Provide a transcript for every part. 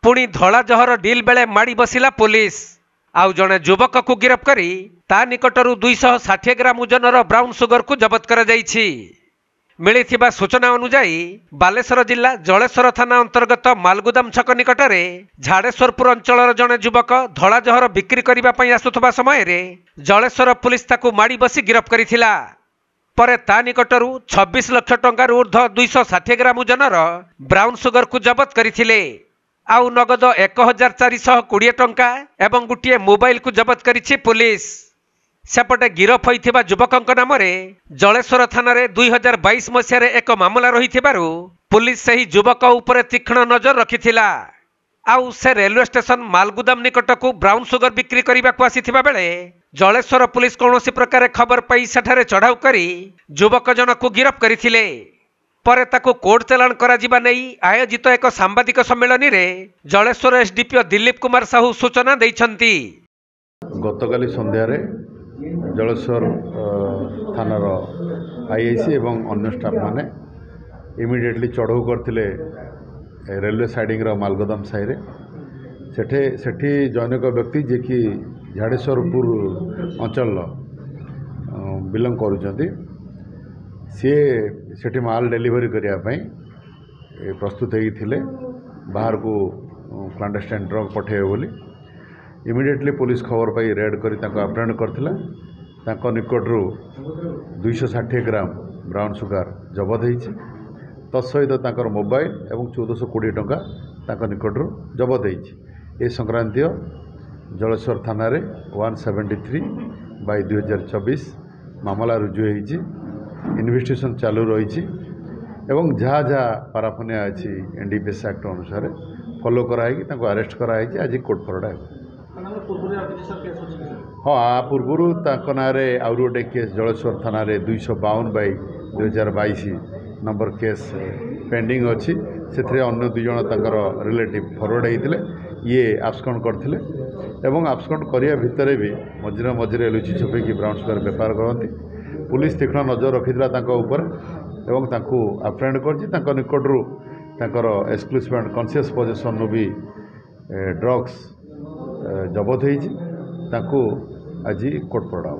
पुणी धला जहर डील बेले माड़ी बसिला पुलिस। आउ जड़े युवक को गिरफ्त करी ता निकटरू 260 ग्राम ओजनर ब्राउन सुगर को जबत कर मिलिथिबा सूचना अनुसार बालेश्वर जिला जलेश्वर थाना अंतर्गत मालगुदाम छक निकट में झाड़ेश्वरपुर अंचल जड़े युवक धला जहर बिक्री करने आसुवा समय जलेश्वर पुलिस ताकू माड़ी बसी गिरफ्त करिथिला। परे ता निकटरू 26 लाख टंकार ऊर्ध्व 260 ग्राम ओजनर ब्राउन सुगर को जबत करथिले। आउ नगद 1420 टंका एवं गोटे मोबाइल को जबत करिछि पुलिस। सेपटे गिरफ होइथिबा युवकक नाम जलेश्वर थाना 2022 मसीह एक मामला रहिथिबारु पुलिस सही युवक उपरे तीक्ष्ण नजर रखिथिला। आउ से रेलवे स्टेशन मालगुदाम निकट को ब्राउन सुगर बिक्री करने को आसीथिबा बेले जलेश्वर पुलिस कौनसी प्रकार खबर पाई सेठारे चढ़ाऊ करी युवक जनक को गिरफ्त करथिले। परे ताकू कोर्ट चालाण करा जिबा नै आयोजित एक सांबादिक सम्मेलन में जलेश्वर एसडीपीओ दिलीप कुमार साहू सूचना दैछंती। गतकाली संध्यारे जलेश्वर थानार आईआईसी एवं अन्य स्टाफ माने इमिडिएटली चढ़ऊ करथिले रेलवे साइडिंग मालगोदाम साइरे सेठी जैनिक व्यक्ति जे कि झाड़ेश्वरपुर अंचल बिलंग करुचंती सी सेठी माल डेलीवरी करने प्रस्तुत होते बाहर को क्लांडेस्टाइन ड्रग पठे बोली इमिडिएटली पुलिस खबर पाई रेड करी अप्रेहेंड करथिला। तांको निकटरू 260 ग्राम ब्राउन सुगर जबत होइछि। तत्सहित तांकर मोबाइल एवं 1420 टंका तांको निकटरू जबत होइछि। ए संक्रांतीय जलेश्वर थाना 173/2024 मामला रुजु होइछि। इन्वेस्टिगेशन चालू रही एवं जहाँ जहाँ पाराफोनिया अच्छी एनडीपीएस एक्ट अनुसार फॉलो कराई अरेस्ट कराई आज कोर्ट फरडा हाँ आ पूर्वर ना आउ गोटे केस जलेश्वर थाना 252/2022 नंबर केस पेंडिंग अच्छी से अन्य 2 जन रिलेटिव फरवर्ड होते ये आब्सकंड करते आब्सकंड करने भितर भी मझिरे मझिरे लुचि छुपी ब्राउन सुगर बेपार करती। पुलिस तीक्ष्ण नजर रखिथिला एवं तांको अप्रेहेंड करछि। तांको निकटरू तांकर एक्सक्लूसिव एंड कॉन्शियस पोजेशन नु भी ड्रग्स जबत होइछि। तांको आज कोर्ट पड़ा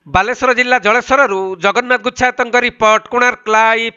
बालेश्वर जिला जलेश्वर जगन्नाथ गुच्छायत रिपोर्ट कोणार्क लाइव।